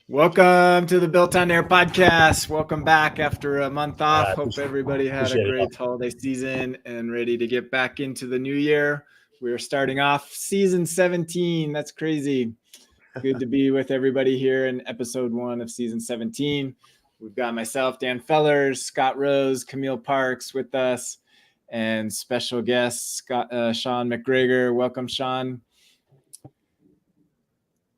Welcome to the BuiltOnAir podcast. Welcome back after a month off. Hope everybody had a great holiday season and ready to get back into the new year. We are starting off season 17. That's crazy. Good to be with everybody here in episode 1 of season 17. We've got myself, Dan Fellers, Scott Rose, Camille Parks with us, and special guest Sean McGregor. Welcome, Sean.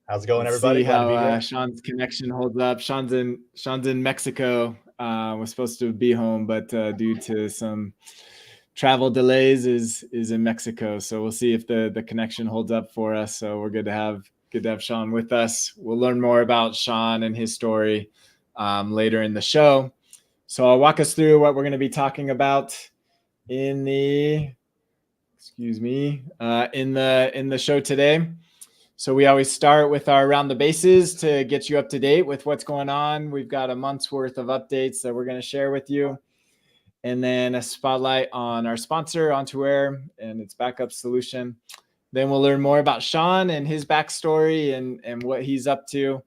How's it going, everybody? See how Sean's connection holds up. Sean's in Mexico. Was supposed to be home, but due to some travel delays, is in Mexico. So we'll see if the connection holds up for us. So we're good to have Sean with us. We'll learn more about Sean and his story later in the show. So I'll walk us through what we're going to be talking about in the show today. So we always start with our Around the Bases to get you up to date with what's going on. We've got a month's worth of updates that we're going to share with you. And then a spotlight on our sponsor, OnToAir, and its backup solution. Then we'll learn more about Sean and his backstory and what he's up to.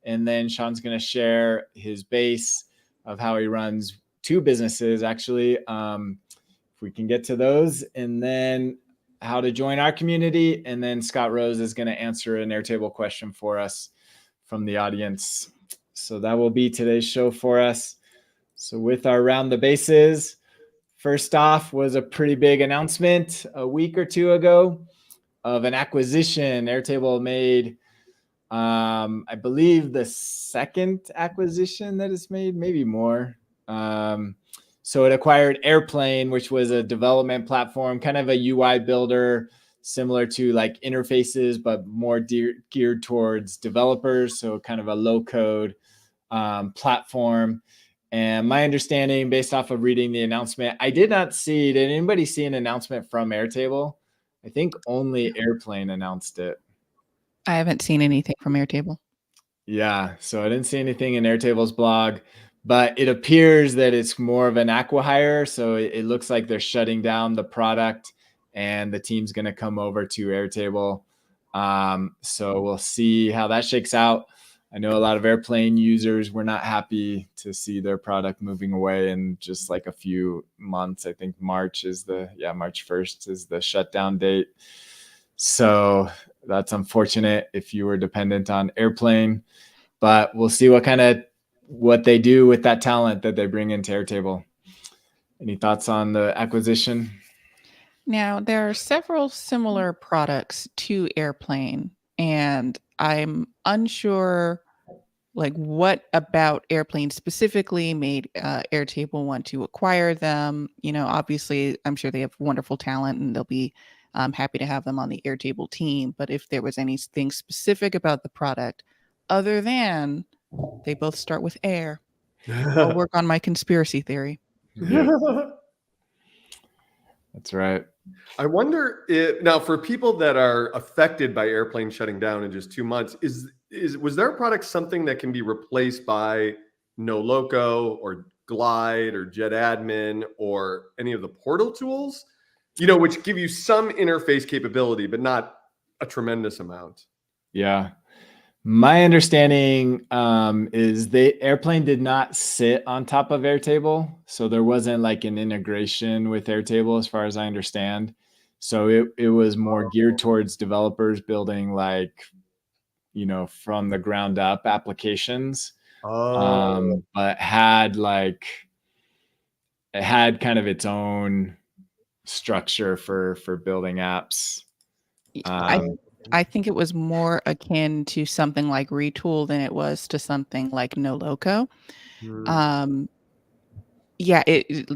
And then Sean's going to share his base of how he runs 2 businesses, actually, if we can get to those. And then how to join our community, and then Scott Rose is going to answer an Airtable question for us from the audience. So that will be today's show for us. So with our Round the Bases, first off was a pretty big announcement a week or 2 ago of an acquisition. Airtable made, I believe, the second acquisition that it's made, maybe more. So it acquired Airplane, which was a development platform, kind of a UI builder, similar to like interfaces, but more geared towards developers. So kind of a low code platform. And my understanding, based off of reading the announcement, did anybody see an announcement from Airtable? I think only Airplane announced it. I haven't seen anything from Airtable. Yeah, so I didn't see anything in Airtable's blog. But it appears that it's more of an acqui-hire. So it looks like they're shutting down the product and the team's going to come over to Airtable. So we'll see how that shakes out. I know a lot of Airplane users were not happy to see their product moving away in just like a few months. I think March 1st is the shutdown date. So that's unfortunate if you were dependent on Airplane. But we'll see what they do with that talent that they bring into Airtable. Any thoughts on the acquisition? Now, there are several similar products to Airplane, and I'm unsure what about Airplane specifically made Airtable want to acquire them. Obviously, I'm sure they have wonderful talent and they'll be happy to have them on the Airtable team. But if there was anything specific about the product other than they both start with air, I'll work on my conspiracy theory. Yeah. That's right. I wonder if now for people that are affected by Airplane shutting down in just 2 months, was their product something that can be replaced by NoLoco or Glide or JetAdmin or any of the portal tools, which give you some interface capability, but not a tremendous amount? Yeah. My understanding is Airplane did not sit on top of Airtable. So there wasn't like an integration with Airtable as far as I understand. So it was more geared towards developers building from the ground up applications. But it had kind of its own structure for building apps. I think it was more akin to something like Retool than it was to something like NoLoco.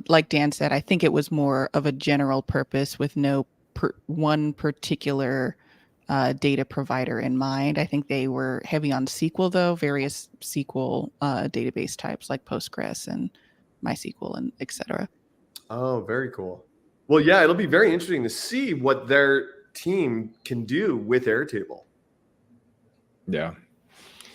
Like Dan said, I think it was more of a general purpose with no one particular data provider in mind. I think they were heavy on SQL, though, various SQL database types like Postgres and MySQL and etc. Oh, very cool. Well, yeah, it'll be very interesting to see what their team can do with Airtable. Yeah.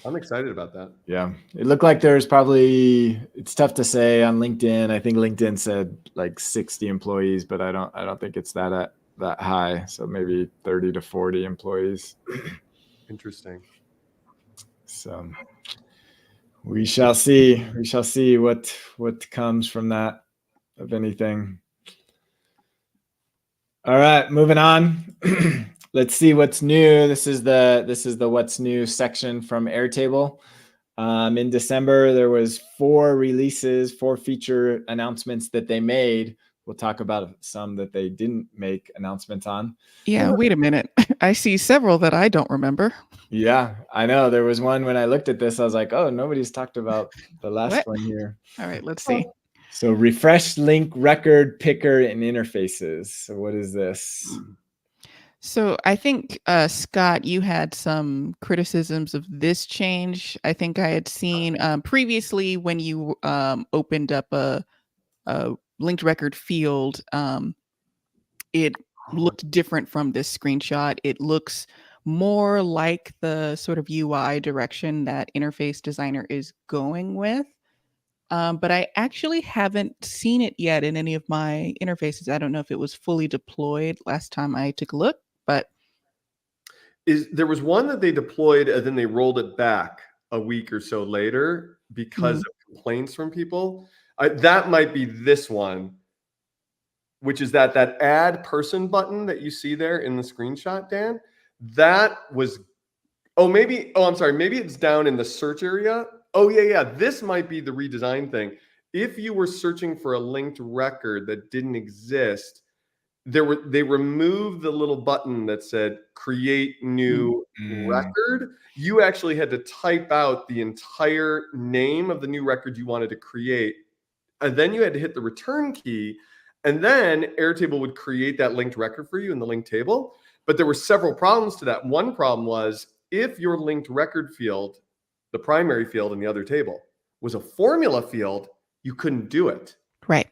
I'm excited about that. Yeah. It looked like there's it's tough to say on LinkedIn. I think LinkedIn said like 60 employees, but I don't think it's that high. So maybe 30 to 40 employees. Interesting. So We shall see. We shall see what comes from that, if anything. All right, moving on. Let's see what's new. This is the what's new section from Airtable. In December, there was 4 feature announcements that they made. We'll talk about some that they didn't make announcements on. Yeah, wait a minute. I see several that I don't remember. Yeah, I know. There was one when I looked at this, I was like, oh, nobody's talked about the last What? one here. All right, let's see. So refresh link record picker and interfaces. So what is this? So I think, Scott, you had some criticisms of this change. I think I had seen previously when you opened up a linked record field, it looked different from this screenshot. It looks more like the sort of UI direction that Interface Designer is going with. But I actually haven't seen it yet in any of my interfaces. I don't know if it was fully deployed last time I took a look, but There was one that they deployed and then they rolled it back a week or so later because of complaints from people. That might be this one, which is that add person button that you see there in the screenshot, Dan. That was, I'm sorry, maybe it's down in the search area. Oh yeah, this might be the redesign thing. If you were searching for a linked record that didn't exist, they removed the little button that said create new record. You actually had to type out the entire name of the new record you wanted to create, and then you had to hit the return key, and then Airtable would create that linked record for you in the linked table. But there were several problems to that. One problem was if your linked record field, the primary field in the other table, was a formula field, you couldn't do it. right.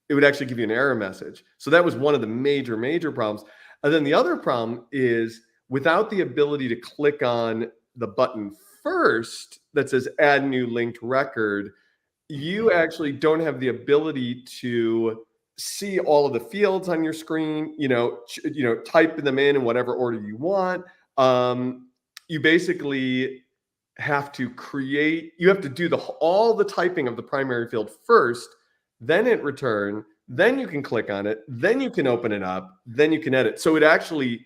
It would actually give you an error message. So that was one of the major problems. And then the other problem is without the ability to click on the button first that says add new linked record, you actually don't have the ability to see all of the fields on your screen, type them in whatever order you want. You basically have to do all the typing of the primary field first, then hit return, then you can click on it, then you can open it up, then you can edit. So it actually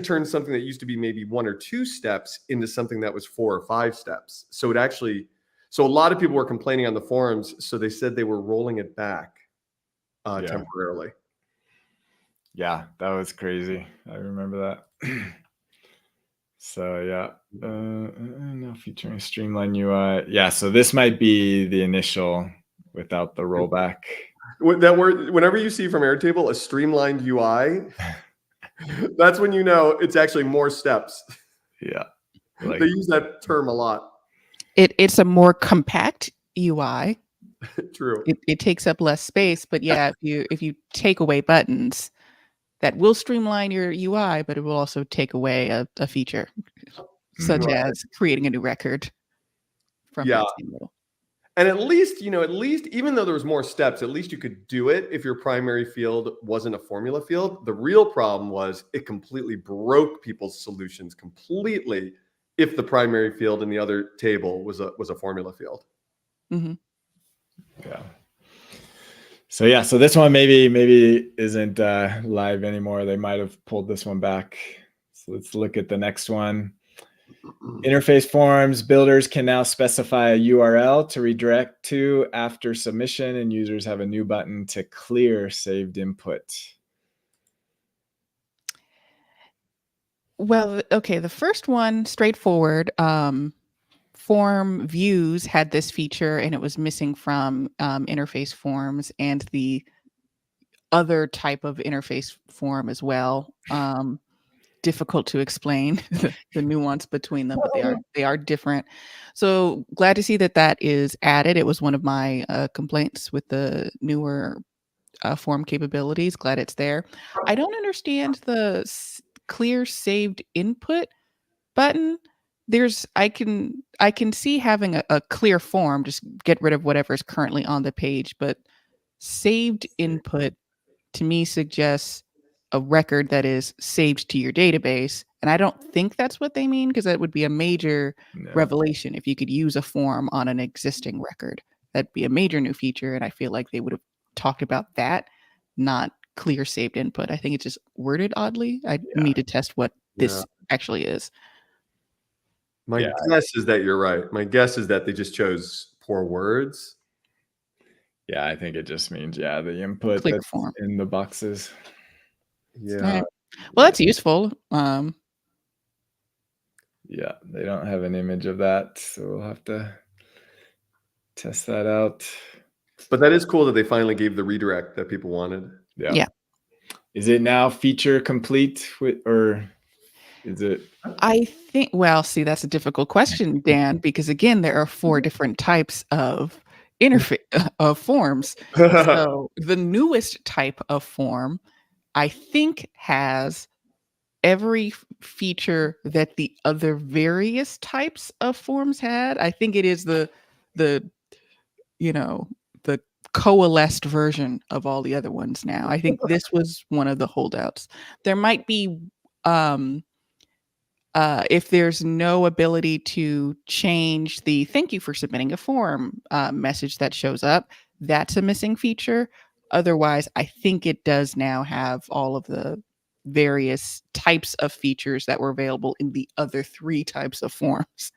turns something that used to be maybe 1 or 2 steps into something that was 4 or 5 steps. So a lot of people were complaining on the forums, so they said they were rolling it back temporarily. Yeah, that was crazy. I remember that. So yeah, now featuring streamlined UI. Yeah, so this might be the initial without the rollback. Whenever you see from Airtable a streamlined UI, that's when you know it's actually more steps. Yeah, they use that term a lot. It's a more compact UI. True. It takes up less space, but yeah, if you take away buttons, that will streamline your UI, but it will also take away a feature, such as creating a new record from that table. And at least, even though there was more steps, at least you could do it if your primary field wasn't a formula field. The real problem was it completely broke people's solutions completely if the primary field in the other table was a formula field. Mm-hmm. Yeah. So this one maybe isn't live anymore. They might have pulled this one back. So let's look at the next one. Interface forms, builders can now specify a URL to redirect to after submission, and users have a new button to clear saved input. Well, okay, the first one, straightforward. Form views had this feature, and it was missing from interface forms and the other type of interface form as well. Difficult to explain the nuance between them, but they are different. So glad to see that is added. It was one of my complaints with the newer form capabilities. Glad it's there. I don't understand the clear saved input button. I can see having a clear form, just get rid of whatever is currently on the page, but saved input to me suggests a record that is saved to your database. And I don't think that's what they mean, because that would be a major Yeah. revelation if you could use a form on an existing record. That'd be a major new feature, and I feel like they would have talked about that, not clear saved input. I think it's just worded oddly. I need to test what this actually is. My Yeah. guess is that you're right. My guess is that they just chose poor words. Yeah, I think it just means the input Click that's form. in the boxes. Yeah. Right. Well, that's useful. Yeah, they don't have an image of that, so we'll have to test that out. But that is cool that they finally gave the redirect that people wanted. Yeah. Is it now feature complete or is it? I think, well, see, that's a difficult question, Dan, because again, there are 4 different types of interface of forms. So the newest type of form, I think, has every feature that the other various types of forms had. I think it is the you know, the coalesced version of all the other ones now. I think this was one of the holdouts. There might be if there's no ability to change the "thank you for submitting a form" message that shows up, that's a missing feature. Otherwise, I think it does now have all of the various types of features that were available in the other 3 types of forms.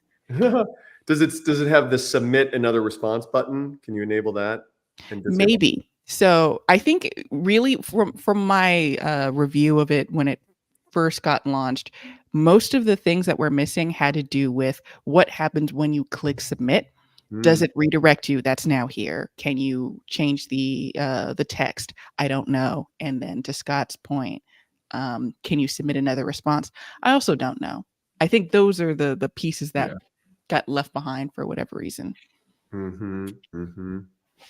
Does it have the submit another response button? Can you enable that? And Maybe. So I think really from my review of it when it first got launched, most of the things that were missing had to do with what happens when you click submit. Does it redirect you? That's now here. Can you change the text? I don't know. And then to Scott's point, can you submit another response? I also don't know. I think those are the pieces that got left behind for whatever reason.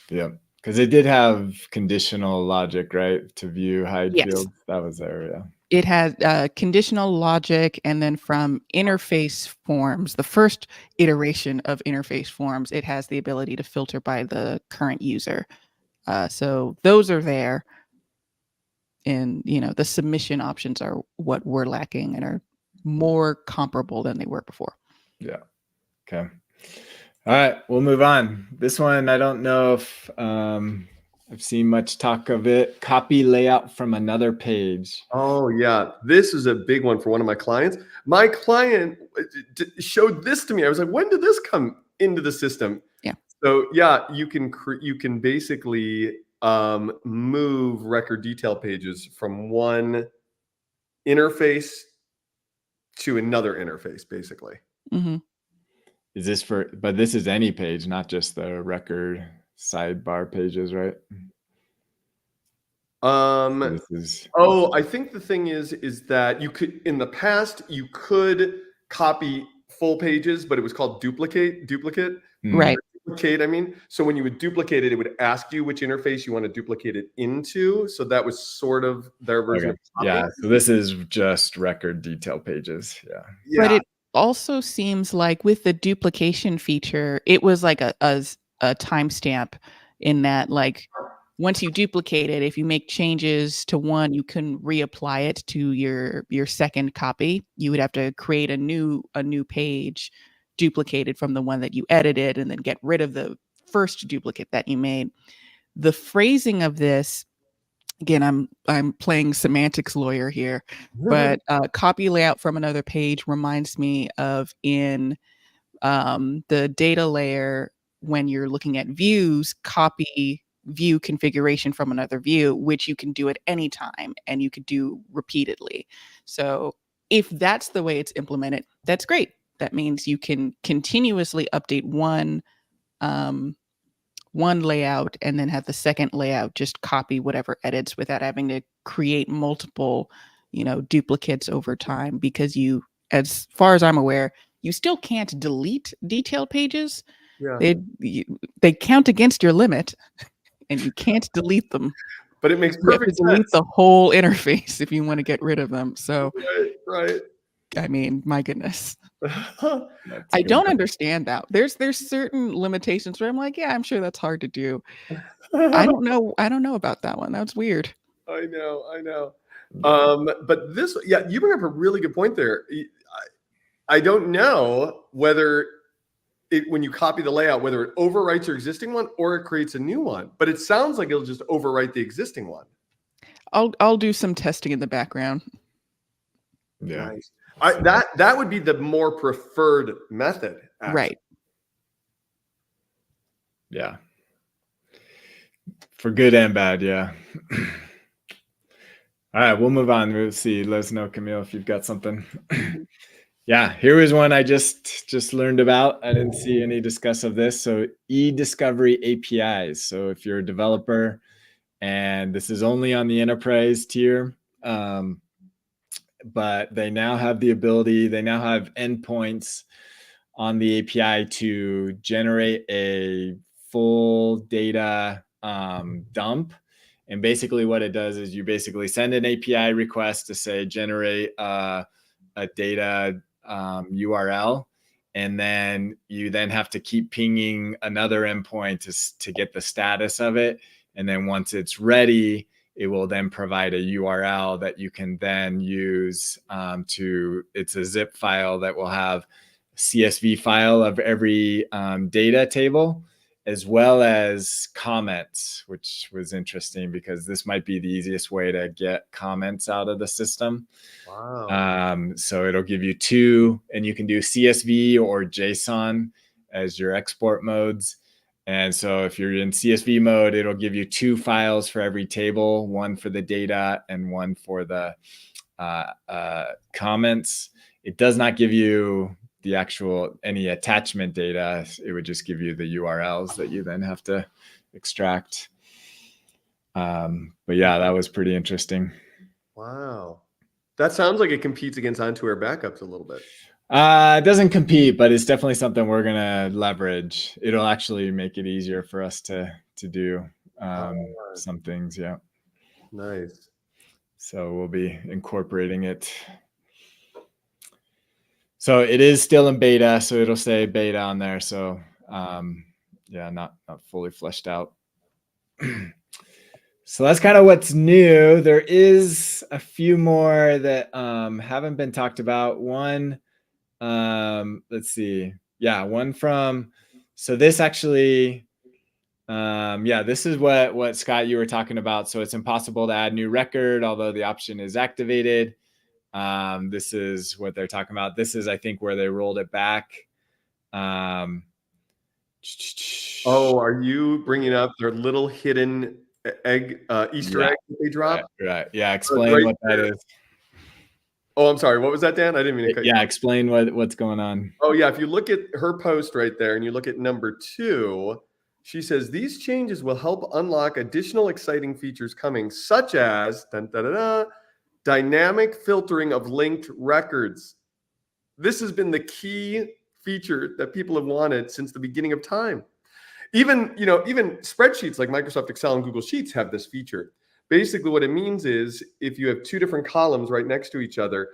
Yeah, because it did have conditional logic, right? To view hide Yes. fields. That was there, yeah. It had conditional logic, and then from interface forms, the first iteration of interface forms, it has the ability to filter by the current user. So those are there. And, the submission options are what we're lacking and are more comparable than they were before. Yeah. Okay. All right, we'll move on. This one, I don't know if I've seen much talk of it. Copy layout from another page. Oh yeah, this is a big one for one of my clients. My client showed this to me. I was like, when did this come into the system? Yeah. So yeah, you can basically move record detail pages from one interface to another interface, basically. Mm-hmm. Is this but this is any page, not just the record sidebar pages, right? This is I think the thing is that you could, in the past, you could copy full pages, but it was called duplicate. Right. Duplicate, I mean. So when you would duplicate it, it would ask you which interface you want to duplicate it into. So that was sort of their version of copy. Yeah. So this is just record detail pages. Yeah. But it also seems like with the duplication feature, it was like a timestamp in that, like, once you duplicate it, if you make changes to one, you can reapply it to your second copy. You would have to create a new page duplicated from the one that you edited and then get rid of the first duplicate that you made. The phrasing of this, again, I'm playing semantics lawyer here, but copy layout from another page reminds me of in the data layer when you're looking at views, copy view configuration from another view, which you can do at any time and you could do repeatedly. So if that's the way it's implemented, that's great. That means you can continuously update one layout and then have the second layout just copy whatever edits without having to create multiple, duplicates over time, because you, as far as I'm aware, you still can't delete detailed pages. Yeah. They count against your limit and you can't delete them. But it makes You have perfect to delete sense. the whole interface if you want to get rid of them. So, Right. I mean, my goodness. I don't understand that. There's certain limitations where I'm like, yeah, I'm sure that's hard to do. I don't know about that one. That's weird. I know. But this, yeah, you bring up a really good point there. I don't know whether when you copy the layout, whether it overwrites your existing one or it creates a new one, but it sounds like it'll just overwrite the existing one. I'll do some testing in the background. Yeah. Nice. That would be the more preferred method. Actually. Right. Yeah. For good and bad, yeah. All right, we'll move on. We'll see. Let us know, Camille, if you've got something. Yeah, here was one I just learned about. I didn't see any discuss of this. So e-discovery APIs. So if you're a developer, and this is only on the enterprise tier, but they now have the ability, they now have endpoints on the API to generate a full data dump. And basically what it does is you basically send an API request to say, generate a data URL. And then you then have to keep pinging another endpoint to get the status of it. And then once it's ready, it will then provide a URL that you can then use it's a zip file that will have a CSV file of every data table, as well as comments, which was interesting because this might be the easiest way to get comments out of the system. Wow. So it'll give you two, and you can do CSV or JSON as your export modes. And so if you're in CSV mode, it'll give you two files for every table, one for the data and one for the comments. It does not give you the actual any attachment data. It would just give you the URLs that you then have to extract. But yeah, that was pretty interesting. Wow. That sounds like it competes against OntoAir backups a little bit. It doesn't compete, but it's definitely something we're gonna leverage. It'll actually make it easier for us to do some things. Yeah. Nice. So we'll be incorporating it. So it is still in beta, so it'll say beta on there. So yeah, not fully fleshed out. So that's kind of what's new. There is a few more that haven't been talked about. One, let's see. Yeah, one from, so this actually, yeah, this is what Scott, you were talking about. So it's impossible to add new record, although the option is activated. This is what they're talking about. This is, I think, where they rolled it back. Oh, are you bringing up their little hidden egg Easter egg that they drop? Right. Yeah. Explain what that is. Oh, I'm sorry. What was that, Dan? I didn't mean to cut you off. Explain what's going on. Oh, yeah. If you look at her post right there and you look at number 2, she says these changes will help unlock additional exciting features coming, such as dynamic filtering of linked records. This has been the key feature that people have wanted since the beginning of time. Even spreadsheets like Microsoft Excel and Google Sheets have this feature. Basically, what it means is if you have two different columns right next to each other,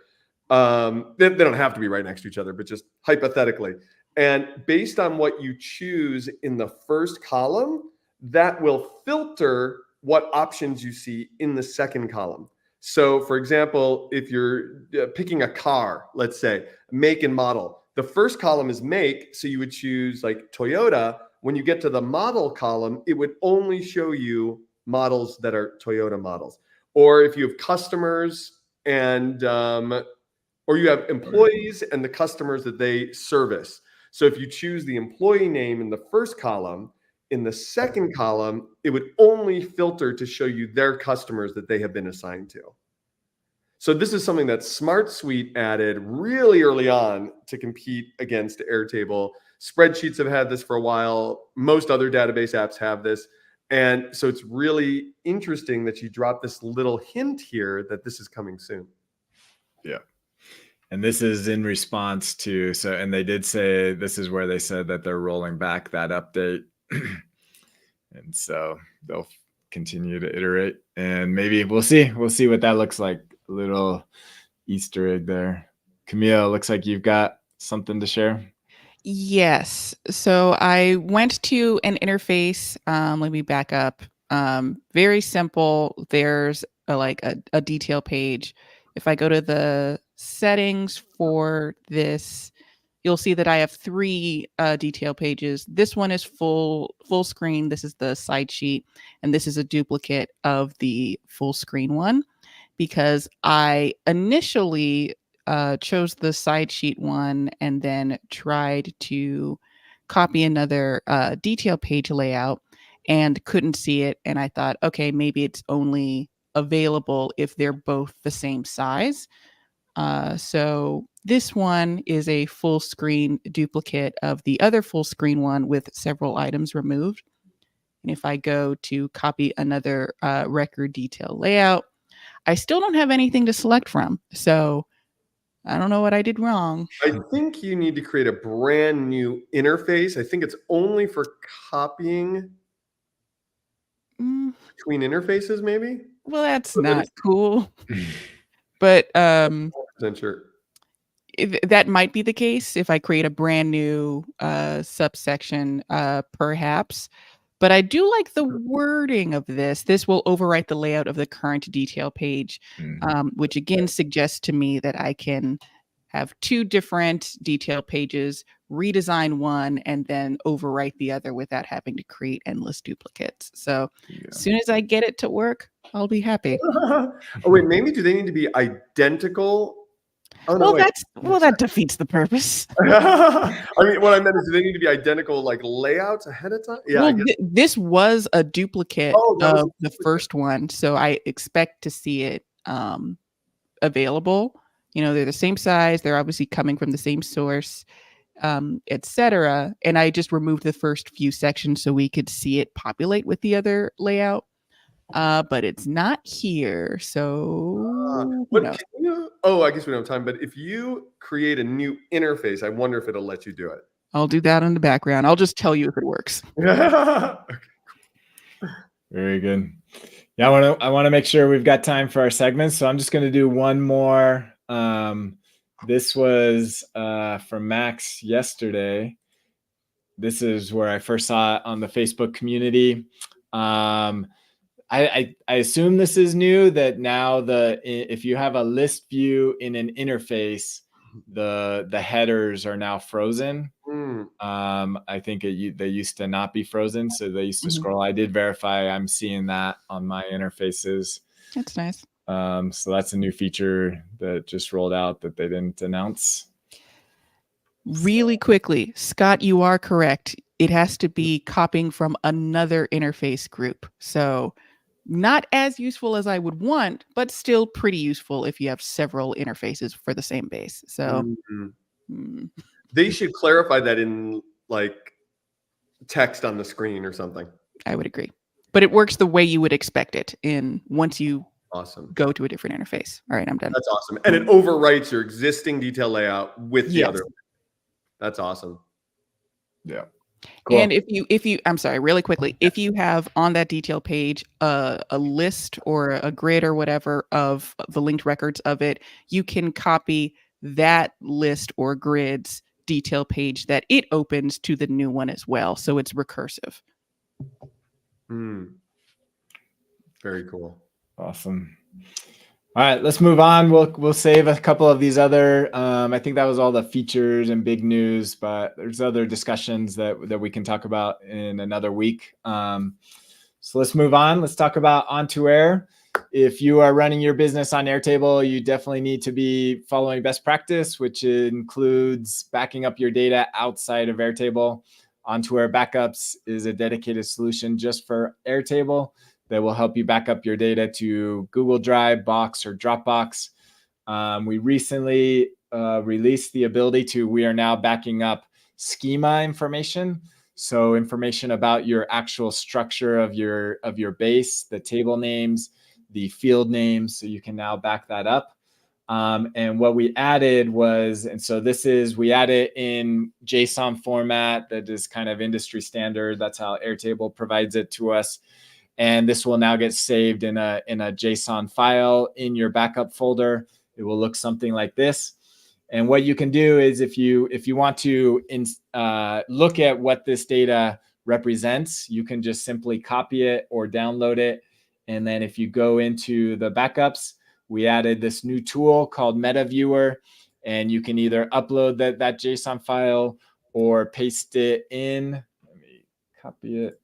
they don't have to be right next to each other, but just hypothetically. And based on what you choose in the first column, that will filter what options you see in the second column. So, for example, if you're picking a car, let's say, make and model, the first column is make, so you would choose like Toyota. When you get to the model column, it would only show you models that are Toyota models. Or if you have customers and or you have employees and the customers that they service. So if you choose the employee name in the first column, in the second column, it would only filter to show you their customers that they have been assigned to. So this is something that Smart Suite added really early on to compete against Airtable. Spreadsheets have had this for a while. Most other database apps have this. And so it's really interesting that you drop this little hint here that this is coming soon. Yeah. And this is in response to, and they did say, this is where they said that they're rolling back that update. And so they'll continue to iterate, and maybe we'll see what that looks like. A little Easter egg there. Camille, looks like you've got something to share. Yes. So I went to an interface. Let me back up. Very simple. There's a detail page. If I go to the settings for this, you'll see that I have 3 detail pages. This one is full screen. This is the side sheet, and this is a duplicate of the full screen one, because I initially chose the side sheet one and then tried to copy another detail page layout and couldn't see it. And I thought, okay, maybe it's only available if they're both the same size. So this one is a full screen duplicate of the other full screen one with several items removed. And if I go to copy another record detail layout, I still don't have anything to select from. So I don't know what I did wrong. I think you need to create a brand new interface. I think it's only for copying between interfaces, maybe. Well, that's not cool. But Sure. that might be the case if I create a brand new subsection, perhaps. But I do like the wording of this. This will overwrite the layout of the current detail page, which again suggests to me that I can have 2 different detail pages, redesign one, and then overwrite the other without having to create endless duplicates. So as soon as I get it to work, I'll be happy. Oh wait, maybe do they need to be identical? Oh, no, well, that defeats the purpose. I mean, what I meant is, do they need to be identical, like layouts ahead of time? Yeah. Well, this was a duplicate of the first one, so I expect to see it available. You know, they're the same size. They're obviously coming from the same source, etc. And I just removed the first few sections so we could see it populate with the other layout. But it's not here, so I guess we don't have time. But if you create a new interface, I wonder if it'll let you do it. I'll do that in the background. I'll just tell you if it works. Okay. Very good. Yeah, I want to make sure we've got time for our segments, so I'm just going to do one more. This was from Max yesterday. This is where I first saw it on the Facebook community. I assume this is new, that now if you have a list view in an interface, the headers are now frozen. I think they used to not be frozen, so they used to scroll. I did verify I'm seeing that on my interfaces. That's nice. So that's a new feature that just rolled out that they didn't announce. Really quickly, Scott, you are correct. It has to be copying from another interface group. So not as useful as I would want, but still pretty useful if you have several interfaces for the same base. So they should clarify that in like text on the screen or something. I would agree. But it works the way you would expect it once you go to a different interface. All right, I'm done. That's awesome. And it overwrites your existing detail layout with the other. That's awesome. Yeah. Cool. And if you, I'm sorry, really quickly, if you have on that detail page a list or a grid or whatever of the linked records of it, you can copy that list or grid's detail page that it opens to the new one as well. So it's recursive. Very cool. Awesome. All right, let's move on. We'll save a couple of these other. I think that was all the features and big news, but there's other discussions that we can talk about in another week. So let's move on. Let's talk about Onto Air. If you are running your business on Airtable, you definitely need to be following best practice, which includes backing up your data outside of Airtable. Onto Air Backups is a dedicated solution just for Airtable that will help you back up your data to Google Drive, Box, or Dropbox. We recently released the ability we are now backing up schema information. So information about your actual structure of your base, the table names, the field names, so you can now back that up. And what we added was, we add it in JSON format that is kind of industry standard. That's how Airtable provides it to us. And this will now get saved in a JSON file in your backup folder. It will look something like this. And what you can do is if you want to look at what this data represents, you can just simply copy it or download it. And then if you go into the backups, we added this new tool called Meta Viewer, and you can either upload that JSON file or paste it in. Let me copy it.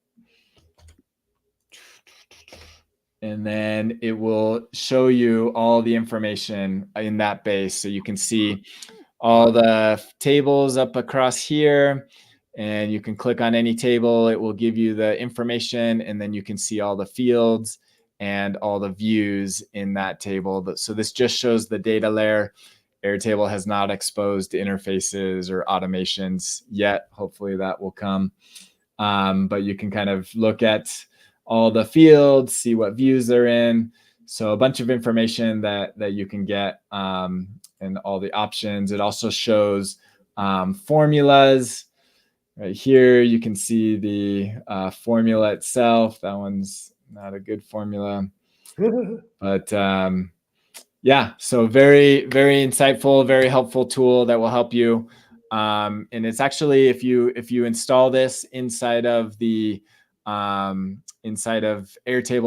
And then it will show you all the information in that base. So you can see all the tables up across here, and you can click on any table. It will give you the information, and then you can see all the fields and all the views in that table. So this just shows the data layer. Airtable has not exposed interfaces or automations yet. Hopefully that will come. But you can kind of look at all the fields, see what views they're in. So a bunch of information that you can get, and all the options. It also shows formulas. Right here, you can see the formula itself. That one's not a good formula. But yeah, so very, very insightful, very helpful tool that will help you. And it's actually, if you install this inside of the Airtable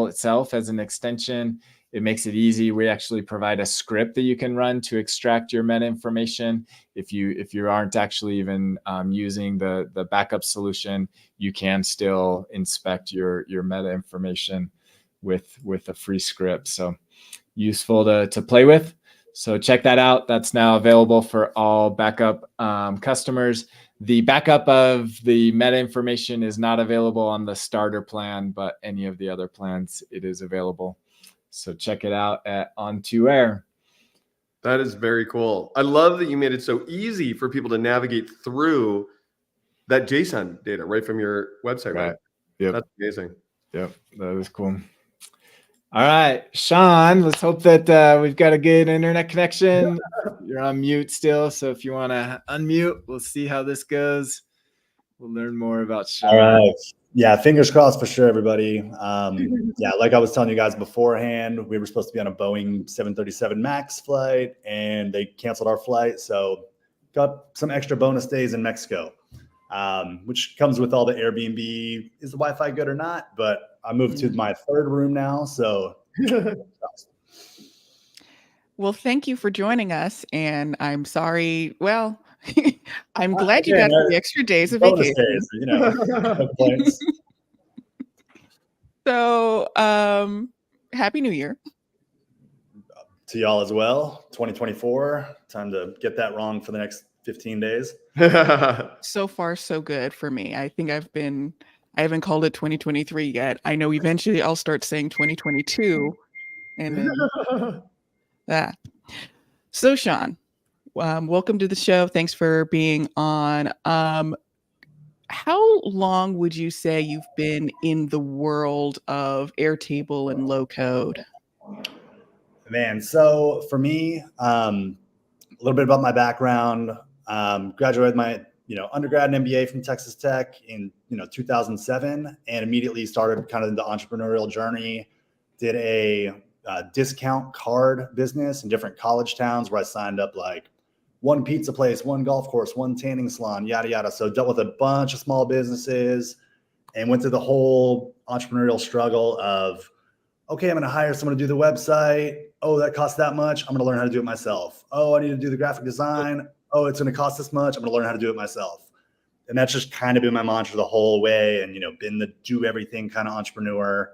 itself as an extension, it makes it easy. We actually provide a script that you can run to extract your meta information. If you aren't actually even using the backup solution, you can still inspect your meta information with a free script. So useful to play with. So check that out. That's now available for all backup customers. The backup of the meta information is not available on the starter plan, but any of the other plans, it is available. So check it out at On2Air. That is very cool. I love that you made it so easy for people to navigate through that JSON data right from your website. Right. Yep. That's amazing. Yep. That is cool. All right, Sean, let's hope that we've got a good internet connection. You're on mute still, so if you want to unmute, we'll see how this goes. We'll learn more about Sean. All right. Yeah, fingers crossed for sure, everybody. Yeah, like I was telling you guys beforehand, we were supposed to be on a Boeing 737 MAX flight, and they canceled our flight. So got some extra bonus days in Mexico, which comes with all the Airbnb. Is the Wi-Fi good or not? But I moved to my third room now, so. Well, thank you for joining us, and I'm sorry. Well, I'm glad you got the extra days of Bonus vacation. days, you know, no complaints. So, Happy New Year. To y'all as well. 2024. Time to get that wrong for the next 15 days. So far, so good for me. I think I haven't called it 2023 yet. I know eventually I'll start saying 2022, and then that. So, Sean, welcome to the show. Thanks for being on. How long would you say you've been in the world of Airtable and low code? Man, so for me, a little bit about my background. Graduated my undergrad and MBA from Texas Tech in 2007, and immediately started kind of the entrepreneurial journey. Did a discount card business in different college towns where I signed up like one pizza place, one golf course, one tanning salon, yada, yada. So dealt with a bunch of small businesses and went through the whole entrepreneurial struggle of, okay, I'm going to hire someone to do the website. Oh, that costs that much. I'm going to learn how to do it myself. Oh, I need to do the graphic design. Oh, it's going to cost this much. I'm going to learn how to do it myself. And that's just kind of been my mantra the whole way. And, been the do everything kind of entrepreneur.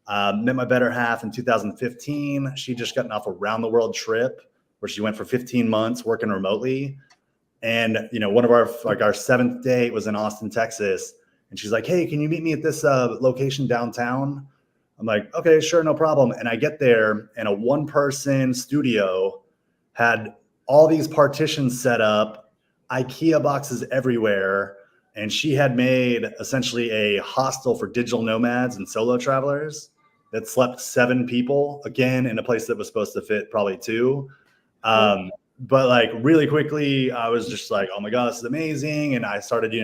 Met my better half in 2015. She just gotten off a round the world trip where she went for 15 months working remotely. And, one of our seventh date was in Austin, Texas. And she's like, hey, can you meet me at this location downtown? I'm like, okay, sure, no problem. And I get there, and a one-person studio had all these partitions set up, IKEA boxes everywhere, and she had made essentially a hostel for digital nomads and solo travelers that slept 7 people, again, in a place that was supposed to fit probably 2. But like really quickly, I was just like, oh my God, this is amazing. And I started,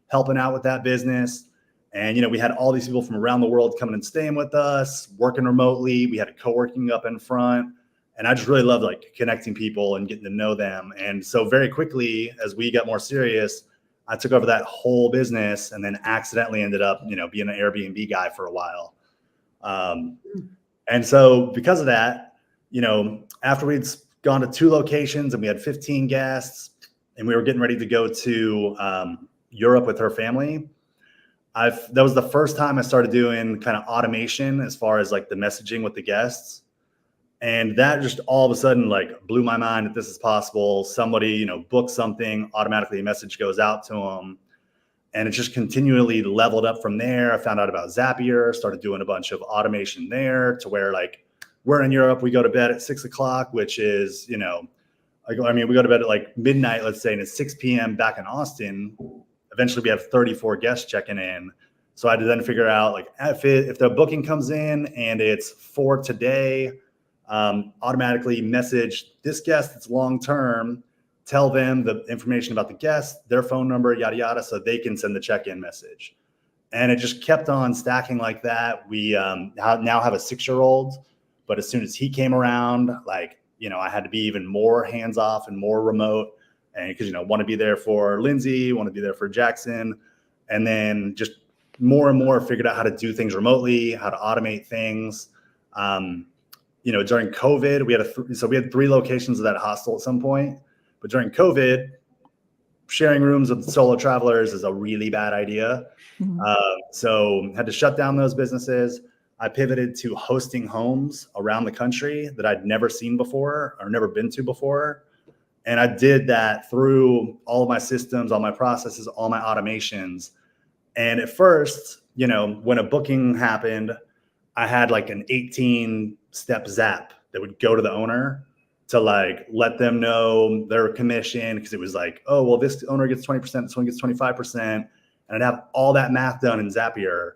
helping out with that business. And, we had all these people from around the world coming and staying with us, working remotely. We had a co-working up in front. And I just really loved like connecting people and getting to know them. And so very quickly, as we got more serious, I took over that whole business and then accidentally ended up, being an Airbnb guy for a while. And so because of that, after we'd gone to 2 locations and we had 15 guests and we were getting ready to go to Europe with her family, that was the first time I started doing kind of automation as far as like the messaging with the guests. And that just all of a sudden like blew my mind that this is possible. Somebody, books something, automatically a message goes out to them. And it just continually leveled up from there. I found out about Zapier, started doing a bunch of automation there to where like we're in Europe, we go to bed at 6 o'clock, which is, we go to bed at like midnight, let's say, and it's 6 p.m. back in Austin. Eventually we have 34 guests checking in. So I had to then figure out like if the booking comes in and it's for today, automatically message this guest that's long-term, tell them the information about the guest, their phone number, yada, yada, so they can send the check-in message. And it just kept on stacking like that. We now have a 6-year-old, but as soon as he came around, like, I had to be even more hands-off and more remote. And because, want to be there for Lindsay, want to be there for Jackson. And then just more and more figured out how to do things remotely, how to automate things. During COVID, we had 3 locations of that hostel at some point. But during COVID, sharing rooms with solo travelers is a really bad idea. Mhm. So had to shut down those businesses. I pivoted to hosting homes around the country that I'd never seen before or never been to before. And I did that through all of my systems, all my processes, all my automations. And at first, when a booking happened, I had like an 18-step zap that would go to the owner to like let them know their commission, because it was like, oh, well, this owner gets 20%, this one gets 25%. And I'd have all that math done in Zapier.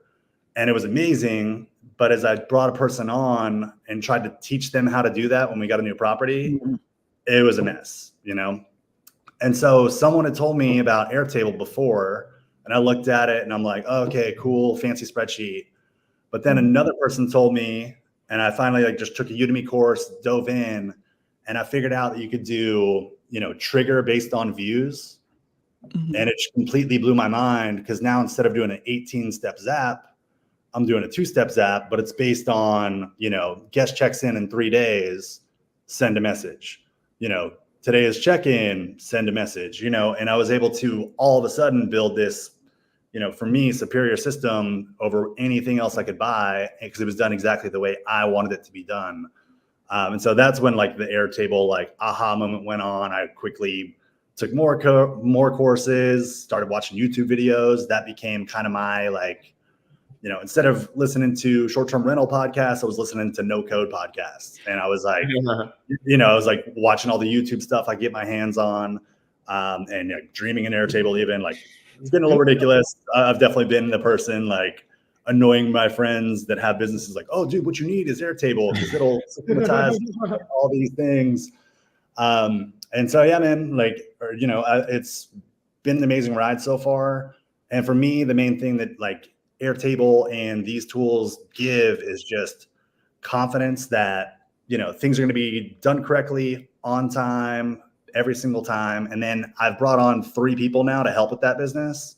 And it was amazing. But as I brought a person on and tried to teach them how to do that when we got a new property, it was a mess, And so someone had told me about Airtable before, and I looked at it and I'm like, oh, okay, cool, fancy spreadsheet. But then another person told me, and I finally like just took a Udemy course, dove in, and I figured out that you could do, trigger based on views. Mhm. And it completely blew my mind, because now instead of doing an 18-step zap, I'm doing a 2-step zap, but it's based on, guest checks in 3 days, send a message, today is check-in, send a message, and I was able to all of a sudden build this, for me, superior system over anything else I could buy, because it was done exactly the way I wanted it to be done. And so that's when like the Airtable like aha moment went on. I quickly took more courses, started watching YouTube videos. That became kind of my like, instead of listening to short-term rental podcasts, I was listening to no-code podcasts. And I was like, I was like watching all the YouTube stuff I get my hands on, and dreaming in Airtable even. Like, it's been a little ridiculous. I've definitely been the person like annoying my friends that have businesses like, oh, dude, what you need is Airtable, because it'll systematize all these things. And so, yeah, man, like, it's been an amazing ride so far. And for me, the main thing that like Airtable and these tools give is just confidence that, things are going to be done correctly, on time, every single time. And then I've brought on 3 people now to help with that business.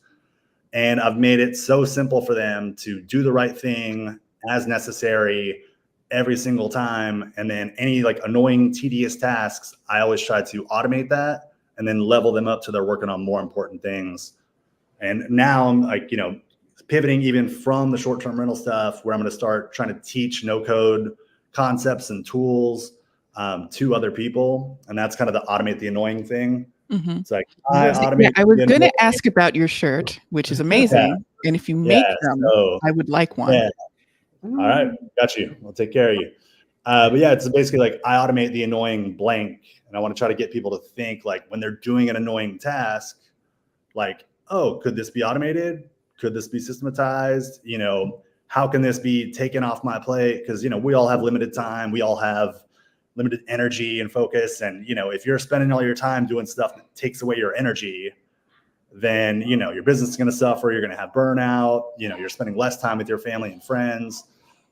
And I've made it so simple for them to do the right thing as necessary every single time. And then any like annoying, tedious tasks, I always try to automate that and then level them up to they're working on more important things. And now I'm like, pivoting even from the short-term rental stuff, where I'm going to start trying to teach no-code concepts and tools to other people. And that's kind of the automate the annoying thing. Mhm. It's like I automate. Yeah, I was going to ask about your shirt, which is amazing. And if you make them, so, I would like one. yeah. All right, got you. I'll take care of you. But yeah, it's basically like I automate the annoying blank, and I want to try to get people to think like when they're doing an annoying task, like, oh, could this be automated? Could this be systematized? How can this be taken off my plate? Because, we all have limited time. We all have limited energy and focus. And, if you're spending all your time doing stuff that takes away your energy, then, your business is going to suffer. You're going to have burnout. You're spending less time with your family and friends.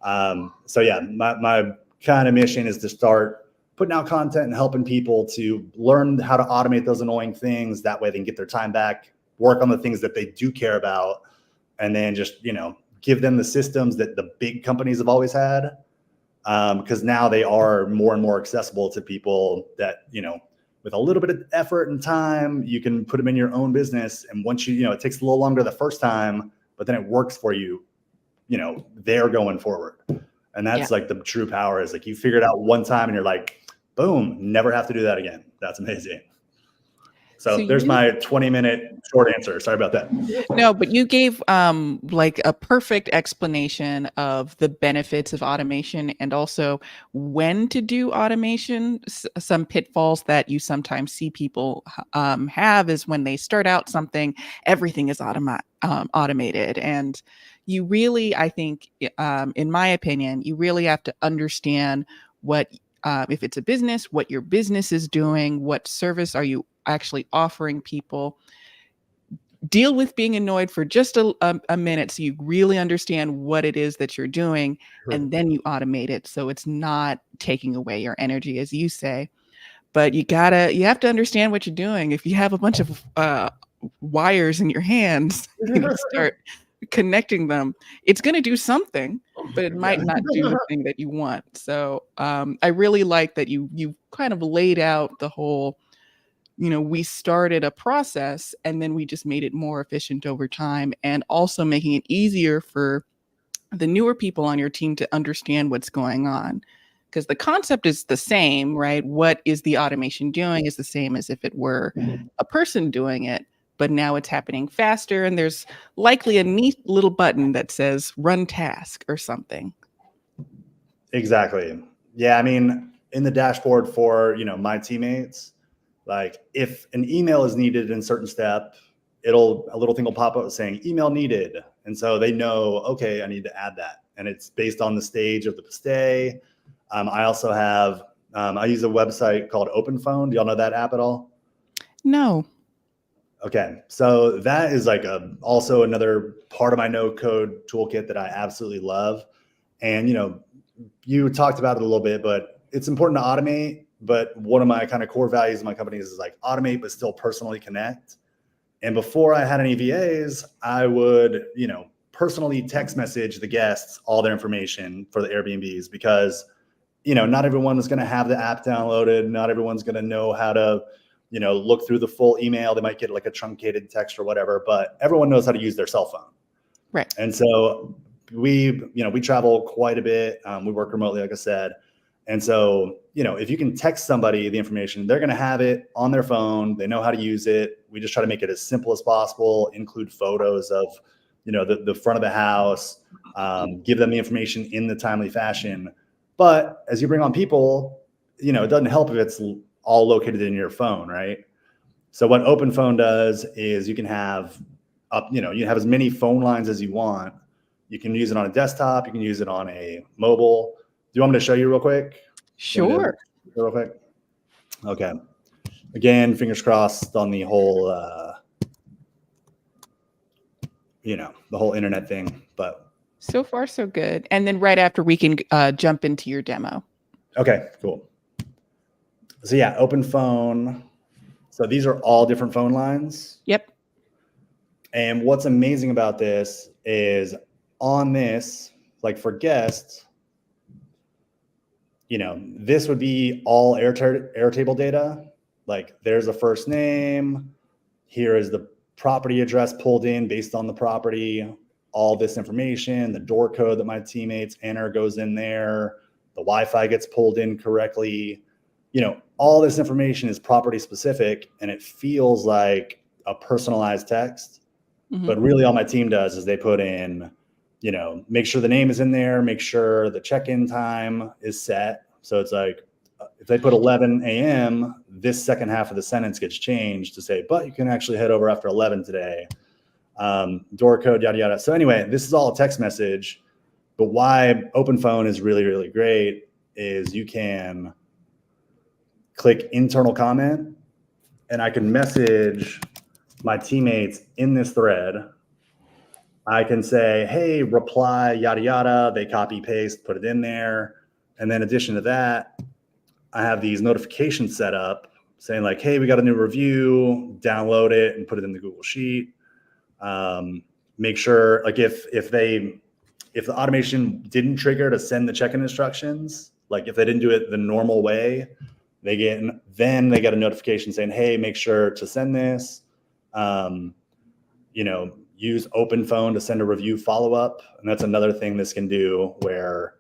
So yeah, my kind of mission is to start putting out content and helping people to learn how to automate those annoying things. That way they can get their time back work on the things that they do care about, and then just, you know, give them the systems that the big companies have always had. Because now they are more and more accessible to people that, you know, with a little bit of effort and time, you can put them in your own business. And once you know, it takes a little longer the first time, but then it works for you, you know, they're going forward. And that's like the true power, is like you figure it out one time and you're like, boom, never have to do that again. That's amazing. So there's my 20-minute short answer. Sorry about that. No, but you gave like a perfect explanation of the benefits of automation, and also when to do automation. Some pitfalls that you sometimes see people have is when they start out something, everything is automated. And you really, I think, in my opinion, you really have to understand what, if it's a business, what your business is doing, what service are you actually offering people. Deal with being annoyed for just a minute so you really understand what it is that you're doing, and then you automate it so it's not taking away your energy, as you say. But you have to understand what you're doing. If you have a bunch of wires in your hands, you know, start connecting them, it's going to do something, but it might not do the thing that you want. So I really like that you kind of laid out the whole, you know, we started a process and then we just made it more efficient over time, and also making it easier for the newer people on your team to understand what's going on. Because the concept is the same, right? What is the automation doing is the same as if it were a person doing it, but now it's happening faster, and there's likely a neat little button that says run task or something. Exactly. Yeah. I mean, in the dashboard for, you know, my teammates, like if an email is needed in a certain step, a little thing will pop up saying email needed. And so they know, okay, I need to add that. And it's based on the stage of the stay. I also have, I use a website called OpenPhone. Do y'all know that app at all? No. Okay. So that is like also another part of my no code toolkit that I absolutely love. And, you know, you talked about it a little bit, but it's important to automate. But one of my kind of core values in my company is like automate, but still personally connect. And before I had any VAs, I would, you know, personally text message the guests all their information for the Airbnbs, because, you know, not everyone is going to have the app downloaded. Not everyone's going to know how to, you know, look through the full email. They might get like a truncated text or whatever, but everyone knows how to use their cell phone. Right. And so we travel quite a bit. We work remotely, like I said. And so, you know, if you can text somebody the information, they're going to have it on their phone. They know how to use it. We just try to make it as simple as possible, include photos of, you know, the front of the house, give them the information in the timely fashion. But as you bring on people, you know, it doesn't help if it's all located in your phone, right? So what OpenPhone does is you can have you have as many phone lines as you want. You can use it on a desktop. You can use it on a mobile. Do you want me to show you real quick? Sure. Real quick. Okay. Again, fingers crossed on the whole, the whole internet thing, but. So far, so good. And then right after we can jump into your demo. Okay, cool. So yeah, OpenPhone. So these are all different phone lines. Yep. And what's amazing about this is on this, like for guests, you know, this would be all Airtable data. Like there's a first name. Here is the property address pulled in based on the property. All this information, the door code that my teammates enter goes in there. The Wi-Fi gets pulled in correctly. You know, all this information is property specific, and it feels like a personalized text. Mm-hmm. But really all my team does is they put in, you know, make sure the name is in there, make sure the check-in time is set. So it's like, if they put 11 a.m., this second half of the sentence gets changed to say, but you can actually head over after 11 today. Door code, yada, yada. So anyway, this is all a text message, but why OpenPhone is really, really great is you can click internal comment, and I can message my teammates in this thread. I can say, hey, reply, yada, yada. They copy, paste, put it in there. And then in addition to that, I have these notifications set up saying like, hey, we got a new review, download it and put it in the Google Sheet. Make sure like if the automation didn't trigger to send the check-in instructions, like if they didn't do it the normal way, they get a notification saying, hey, make sure to send this. Use open phone to send a review follow-up. And that's another thing this can do where,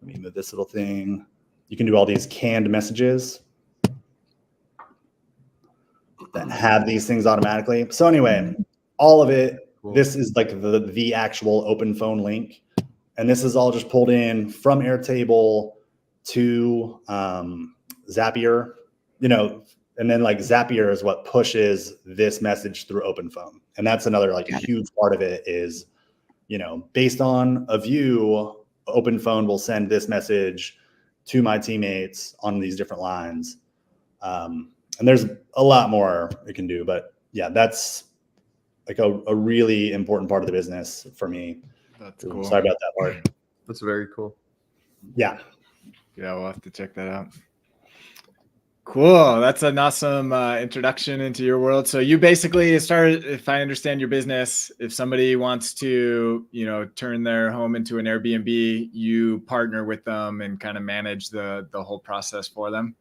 let me move this little thing. You can do all these canned messages that have these things automatically. So anyway, all of it, cool. This is like the actual open phone link. And this is all just pulled in from Airtable to Zapier, and then like Zapier is what pushes this message through open phone. And that's another like huge part of it is, based on a view, open phone will send this message to my teammates on these different lines. And there's a lot more it can do, but yeah, that's like a really important part of the business for me. That's cool. Sorry about that part. That's very cool. Yeah. Yeah, we'll have to check that out. Cool. That's an awesome introduction into your world. So you basically started, if I understand your business, if somebody wants to, turn their home into an Airbnb, you partner with them and kind of manage the whole process for them.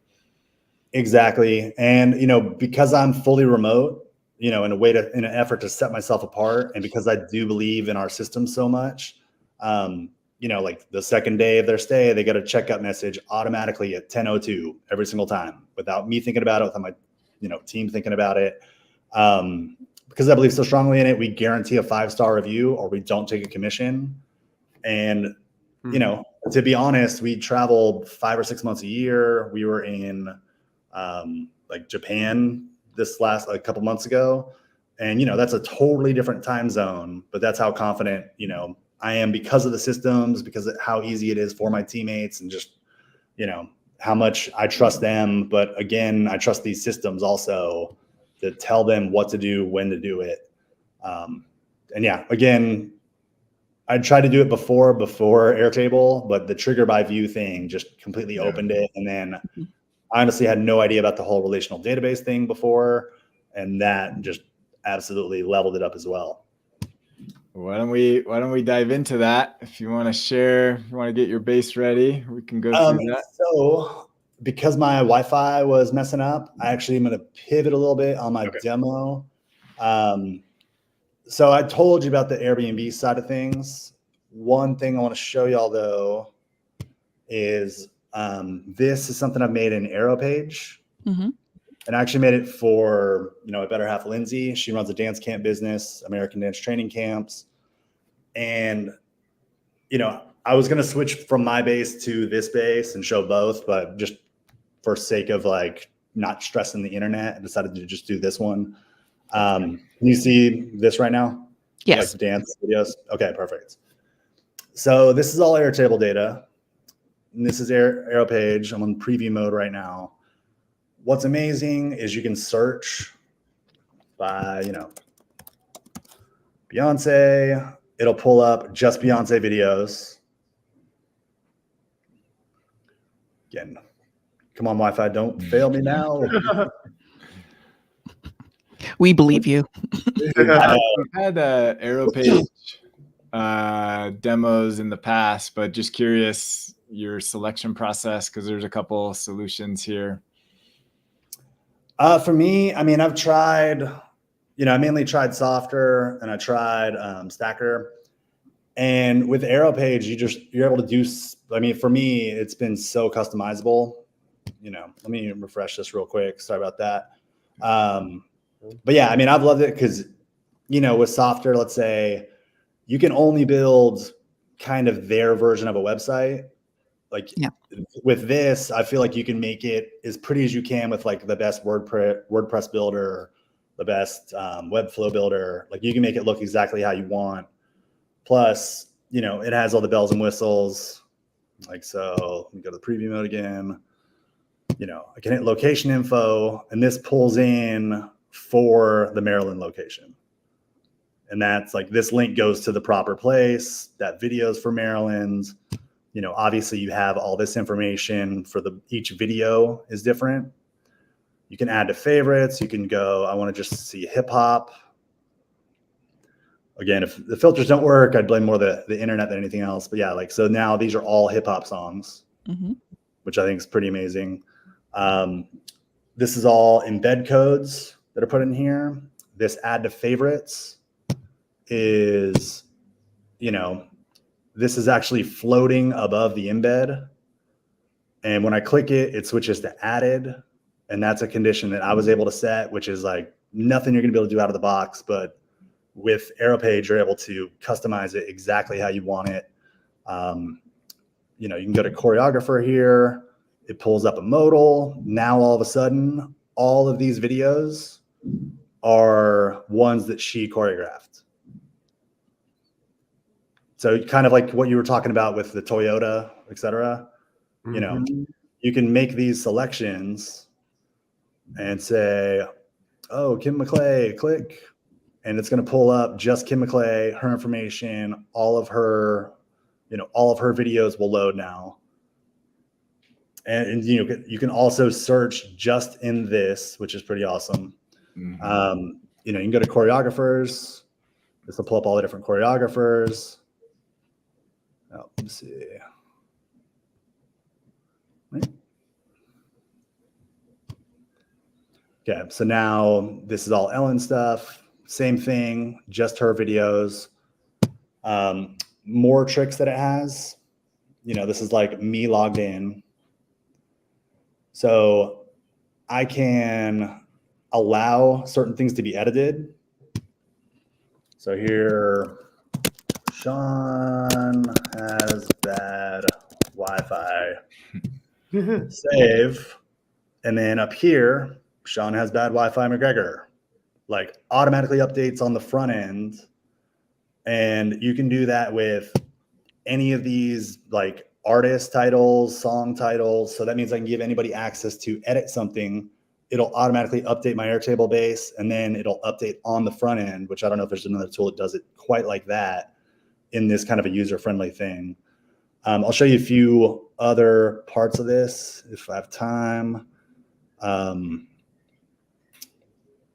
Exactly. And, because I'm fully remote, in an effort to set myself apart, and because I do believe in our system so much, like the second day of their stay, they get a checkout message automatically at 10:02 every single time without me thinking about it, without my, team thinking about it. Because I believe so strongly in it, we guarantee a 5-star review or we don't take a commission. And, to be honest, we travel 5 or 6 months a year. We were in like Japan this last a couple months ago. And, that's a totally different time zone, but that's how confident, I am because of the systems, because of how easy it is for my teammates, and just, how much I trust them. But again, I trust these systems also to tell them what to do, when to do it. And yeah, again, I tried to do it before Airtable, but the trigger by view thing just completely opened it. And then I honestly had no idea about the whole relational database thing before, and that just absolutely leveled it up as well. Why don't we dive into that? If you want to share, if you want to get your base ready, we can go through that. So because my Wi-Fi was messing up, I actually am going to pivot a little bit on my demo. So I told you about the Airbnb side of things. One thing I want to show y'all though is this is something I've made in Aeropag. Mm-hmm. And I actually made it for, my better half, Lindsay. She runs a dance camp business, American Dance Training Camps. And, I was going to switch from my base to this base and show both, but just for sake of like not stressing the internet, I decided to just do this one. Can you see this right now? Yes. Like dance videos? Okay, perfect. So this is all Airtable data. And this is Aeropag. I'm on preview mode right now. What's amazing is you can search by, Beyonce. It'll pull up just Beyonce videos. Again, come on, Wi-Fi, don't fail me now. We believe you. We've had Aeropag demos in the past, but just curious your selection process, because there's a couple solutions here. For me, I've tried, I mainly tried Softer and I tried Stacker. And with Aeropag, you're able to do, for me, it's been so customizable. Let me refresh this real quick. Sorry about that. But yeah, I've loved it because, with Softer, let's say you can only build kind of their version of a website. With this, I feel like you can make it as pretty as you can with like the best WordPress builder, the best Webflow builder. Like you can make it look exactly how you want. Plus, it has all the bells and whistles. Like, so let me go to the preview mode again. I can hit location info, and this pulls in for the Maryland location. And that's like, this link goes to the proper place. That video's for Maryland. Obviously you have all this information for each video is different. You can add to favorites. You can go, I want to just see hip hop. Again, if the filters don't work, I'd blame more the internet than anything else. But yeah, like, so now these are all hip hop songs, which I think is pretty amazing. This is all embed codes that are put in here. This add to favorites is, this is actually floating above the embed. And when I click it, it switches to added. And that's a condition that I was able to set, which is like nothing you're going to be able to do out of the box. But with Aeropag, you're able to customize it exactly how you want it. You can go to choreographer here. It pulls up a modal. Now, all of a sudden, all of these videos are ones that she choreographed. So kind of like what you were talking about with the Toyota, et cetera. You can make these selections and say, oh, Kim McClay, click. And it's going to pull up just Kim McClay, her information, all of her videos will load now. And you can also search just in this, which is pretty awesome. You can go to choreographers. This will pull up all the different choreographers. Oh, let's see. Right. Okay, so now this is all Ellen stuff. Same thing, just her videos. More tricks that it has. This is like me logged in. So I can allow certain things to be edited. So here, Sean has bad Wi-Fi. Save. And then up here, Sean has bad Wi-Fi McGregor. Like automatically updates on the front end. And you can do that with any of these like artist titles, song titles. So that means I can give anybody access to edit something. It'll automatically update my Airtable base, and then it'll update on the front end, which I don't know if there's another tool that does it quite like that in this kind of a user-friendly thing. I'll show you a few other parts of this if I have time.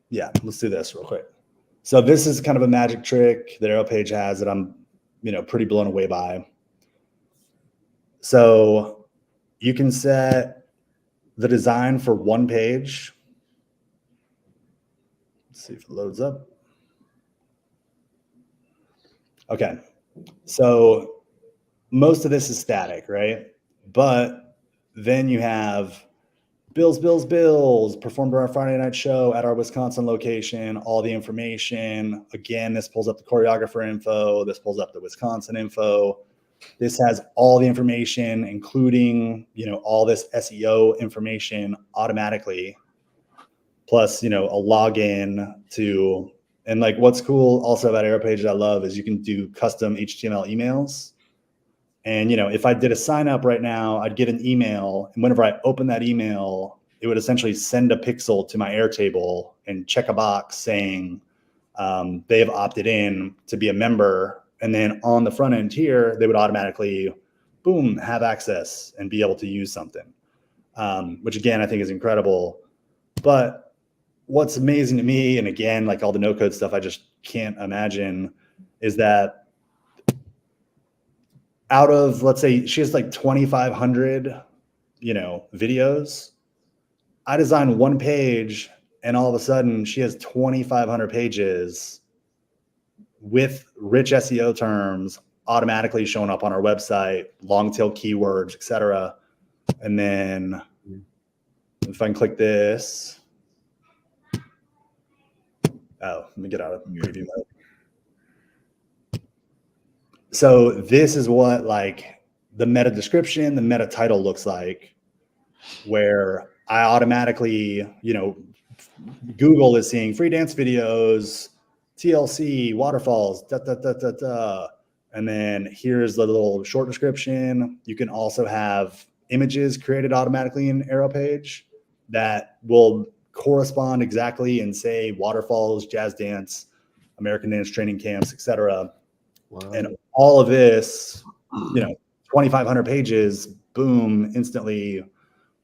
Yeah, let's do this real quick. So this is kind of a magic trick that Aeropag has that I'm, pretty blown away by. So you can set the design for one page. Let's see if it loads up. Okay, so most of this is static, right? But then you have Bills, performed our Friday night show at our Wisconsin location, all the information. Again, this pulls up the choreographer info. This pulls up the Wisconsin info. This has all the information, including, all this SEO information automatically. Plus, a login to, and like what's cool also about Aeropag that I love is you can do custom HTML emails. And, if I did a sign up right now, I'd get an email. And whenever I open that email, it would essentially send a pixel to my Airtable and check a box saying they have opted in to be a member. And then on the front end here, they would automatically, boom, have access and be able to use something, which again, I think is incredible. But what's amazing to me, and again, like all the no code stuff, I just can't imagine, is that out of, let's say she has like 2,500, videos. I designed one page and all of a sudden she has 2,500 pages with rich SEO terms automatically showing up on our website, long tail keywords, et cetera. And then if I can click this, let me get out of preview mode. So this is what like the meta description, the meta title looks like, where I automatically, Google is seeing free dance videos, TLC, waterfalls, and then here's the little short description. You can also have images created automatically in Aeropag that will correspond exactly and say waterfalls, jazz dance, American dance training camps, etc. Wow. And all of this, 2,500 pages, boom, instantly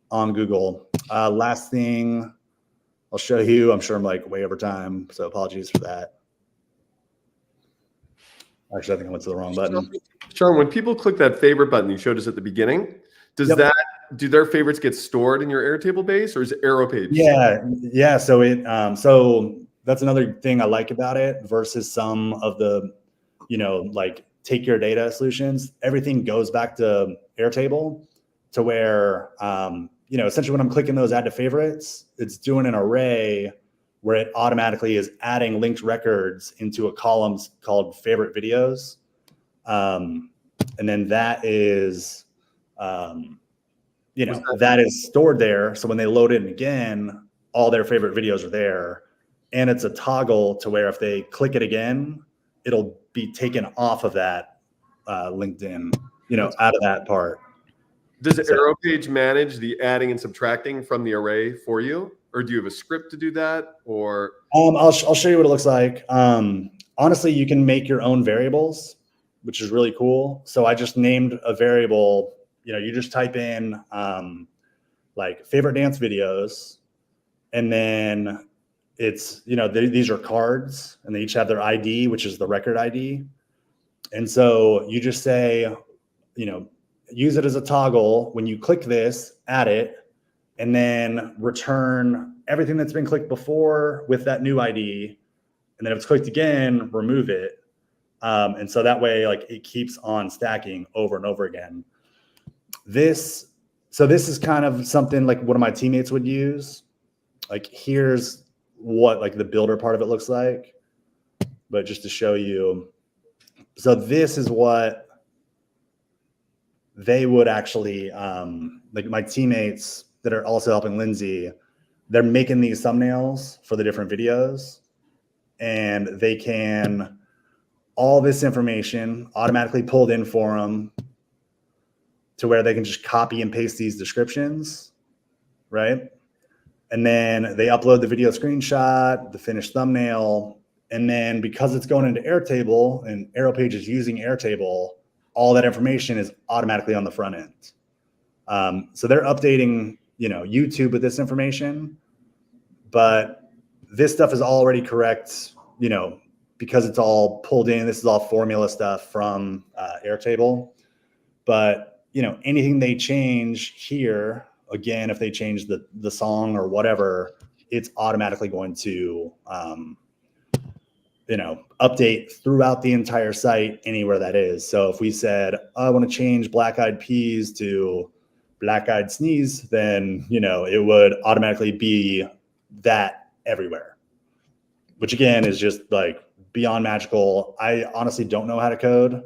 on Google. Last thing, I'll show you. I'm sure I'm like way over time, so apologies for that. Actually, I think I went to the wrong button. Sean, when people click that favorite button you showed us at the beginning, does Yep. that do their favorites get stored in your Airtable base, or is it Aeropage? Yeah. So so that's another thing I like about it versus some of the, like take your data solutions. Everything goes back to Airtable, to where essentially when I'm clicking those add to favorites, it's doing an array where it automatically is adding linked records into a column called favorite videos. And then that is, that is stored there. So when they load it in again, all their favorite videos are there. And it's a toggle to where if they click it again, it'll be taken off of that LinkedIn, out of that part. Does Aeropage manage the adding and subtracting from the array for you? Or do you have a script to do that? Or I'll show you what it looks like. Honestly, you can make your own variables, which is really cool. So I just named a variable. You just type in like favorite dance videos, and then it's these are cards, and they each have their ID, which is the record ID. And so you just say, use it as a toggle. When you click this, add it, and then return everything that's been clicked before with that new ID. And then if it's clicked again, remove it. And so that way, like, it keeps on stacking over and over again. This is kind of something like one of my teammates would use. Like, here's what like the builder part of it looks like. But just to show you, so this is what they would actually, like my teammates that are also helping Lindsay, they're making these thumbnails for the different videos, and they can, all this information automatically pulled in for them to where they can just copy and paste these descriptions, right? And then they upload the video screenshot, the finished thumbnail, and then because it's going into Airtable and Aeropage is using Airtable, all that information is automatically on the front end. So they're updating, YouTube with this information, but this stuff is already correct, because it's all pulled in. This is all formula stuff from Airtable. But, anything they change here, again, if they change the song or whatever, it's automatically going to, update throughout the entire site anywhere that is. So if we said, I want to change Black Eyed Peas to Black Eyed Sneeze, then, it would automatically be that everywhere, which again is just like beyond magical. I honestly don't know how to code.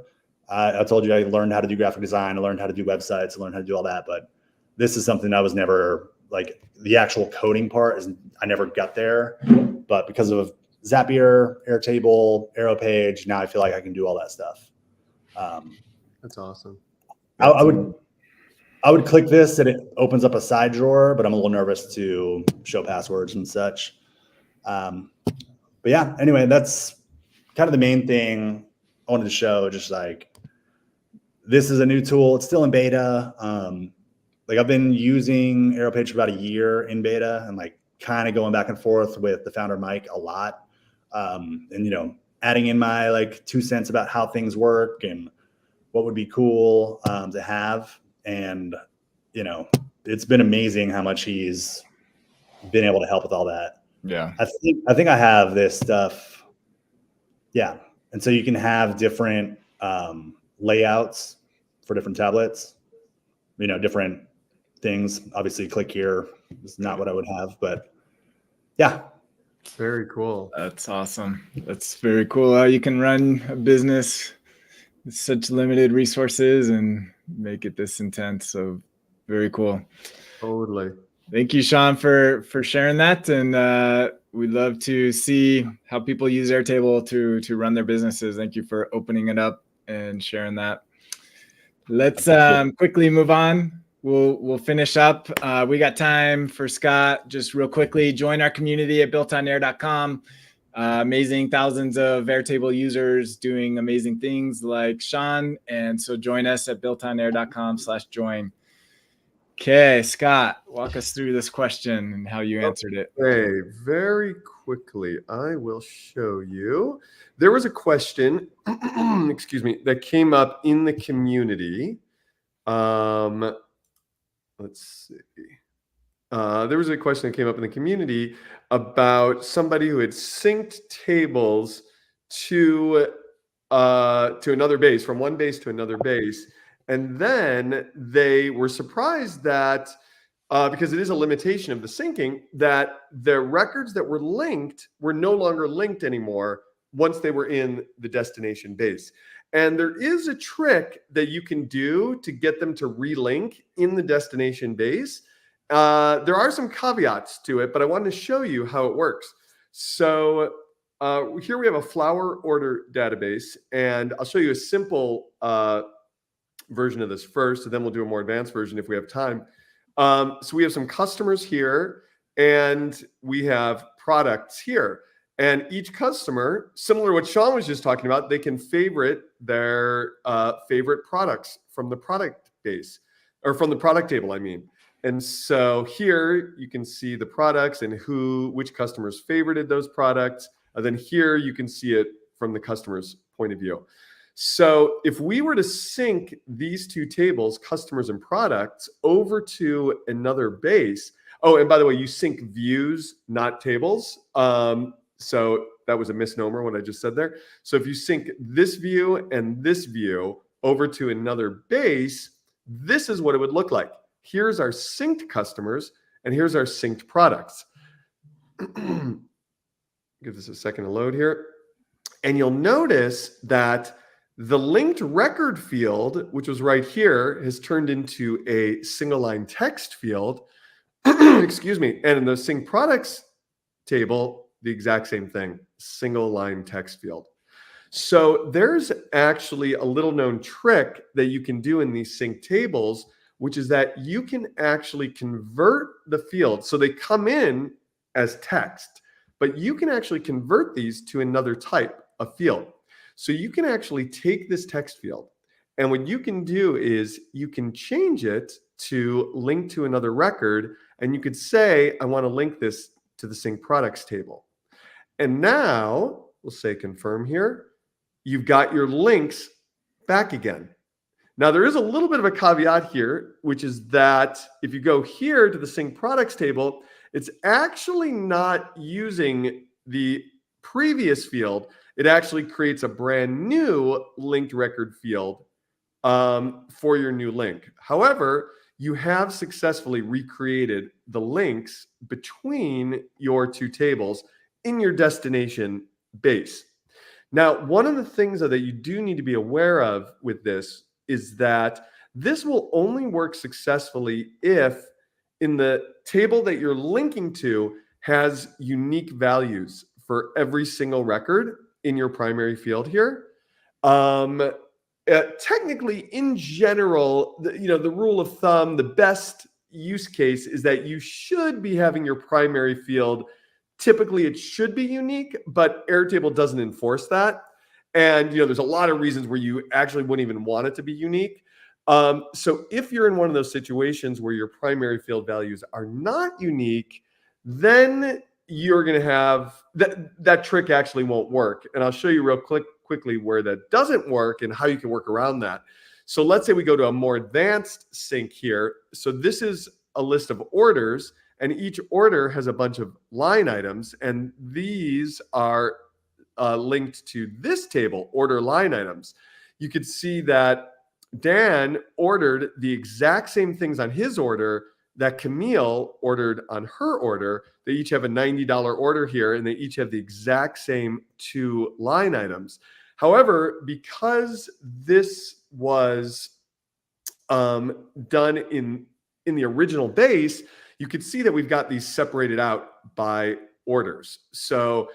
I told you I learned how to do graphic design. I learned how to do websites. I learned how to do all that. But this is something I was never, like, the actual coding part is I never got there. But because of Zapier, Airtable, Aeropage, now I feel like I can do all that stuff. that's awesome. I would click this and it opens up a side drawer, but I'm a little nervous to show passwords and such. But yeah, anyway, that's kind of the main thing I wanted to show. Just like, this is a new tool. It's still in beta. Like, I've been using Aeropage for about a year in beta, and like kind of going back and forth with the founder, Mike, a lot. And, adding in my like 2 cents about how things work and what would be cool to have. And, it's been amazing how much he's been able to help with all that. Yeah. I think I have this stuff. Yeah. And so you can have different layouts for different tablets, different things. Obviously, click here is not what I would have, but yeah. Very cool. That's awesome. That's very cool how you can run a business with such limited resources and make it this intense. So very cool. Totally. Thank you, Sean, for sharing that. And we'd love to see how people use Airtable to run their businesses. Thank you for opening it up and sharing that. Let's quickly move on. We'll finish up. We got time for Scott. Just real quickly, join our community at BuiltOnAir.com. Amazing, thousands of Airtable users doing amazing things like Sean. And so join us at BuiltOnAir.com/join. Okay, Scott, walk us through this question and how you answered it. Okay, very quickly, I will show you. There was a question, excuse me, that came up in the community. Let's see. There was a question that came up in the community about somebody who had synced tables to another base, from one base to another base, and then they were surprised that because it is a limitation of the syncing, that the records that were linked were no longer linked anymore once they were in the destination base. And there is a trick that you can do to get them to relink in the destination base. There are some caveats to it, but I wanted to show you how it works. So here we have a flower order database, and I'll show you a simple version of this first, and then we'll do a more advanced version if we have time. So we have some customers here, and we have products here. And each customer, similar to what Sean was just talking about, they can favorite their favorite products from the product base, or from the product table, I mean. And so here you can see the products and which customers favorited those products. And then here you can see it from the customer's point of view. So if we were to sync these two tables, customers and products, over to another base. Oh, and by the way, you sync views, not tables. So that was a misnomer, what I just said there. So if you sync this view and this view over to another base, this is what it would look like. Here's our synced customers, and here's our synced products. Give this a second to load here. And you'll notice that the linked record field, which was right here, has turned into a single line text field. Excuse me. And in the sync products table, the exact same thing, single line text field. So there's actually a little known trick that you can do in these sync tables, which is that you can actually convert the fields. So they come in as text, but you can actually convert these to another type of field. So you can actually take this text field, and what you can do is you can change it to link to another record, and you could say, I want to link this to the sync products table. And now we'll say confirm here. You've got your links back again. Now there is a little bit of a caveat here, which is that if you go here to the sync products table, it's actually not using the previous field. It actually creates a brand new linked record field for your new link. However, you have successfully recreated the links between your two tables in your destination base. Now, one of the things that you do need to be aware of with this is that this will only work successfully if in the table that you're linking to has unique values for every single record in your primary field here. Technically, in general, the rule of thumb, the best use case is that you should be having your primary field. Typically, it should be unique, but Airtable doesn't enforce that. And there's a lot of reasons where you actually wouldn't even want it to be unique. So if you're in one of those situations where your primary field values are not unique, then you're going to have that trick actually won't work. And I'll show you real quickly where that doesn't work and how you can work around that. So let's say we go to a more advanced sync here. So this is a list of orders, and each order has a bunch of line items, and these are linked to this table, order line items. You could see that Dan ordered the exact same things on his order that Camille ordered on her order. They each have a $90 order here, and they each have the exact same 2 line items. However, because this was done in the original base, you could see that we've got these separated out by orders. So,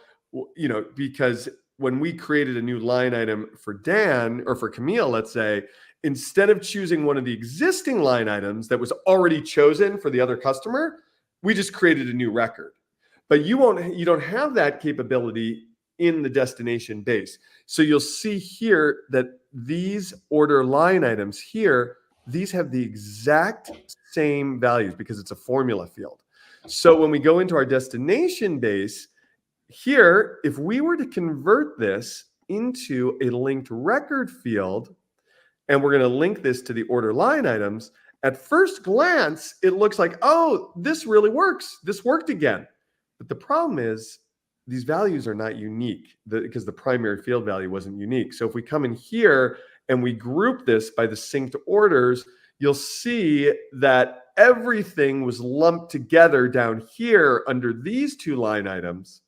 because when we created a new line item for Dan or for Camille, let's say, instead of choosing one of the existing line items that was already chosen for the other customer, we just created a new record. But you don't have that capability in the destination base. So you'll see here that these order line items here, these have the exact same values because it's a formula field. So when we go into our destination base here, if we were to convert this into a linked record field, and we're going to link this to the order line items, at first glance, it looks like, oh, this really works. This worked again. But the problem is these values are not unique because the primary field value wasn't unique. So if we come in here and we group this by the synced orders, you'll see that everything was lumped together down here under these two line items.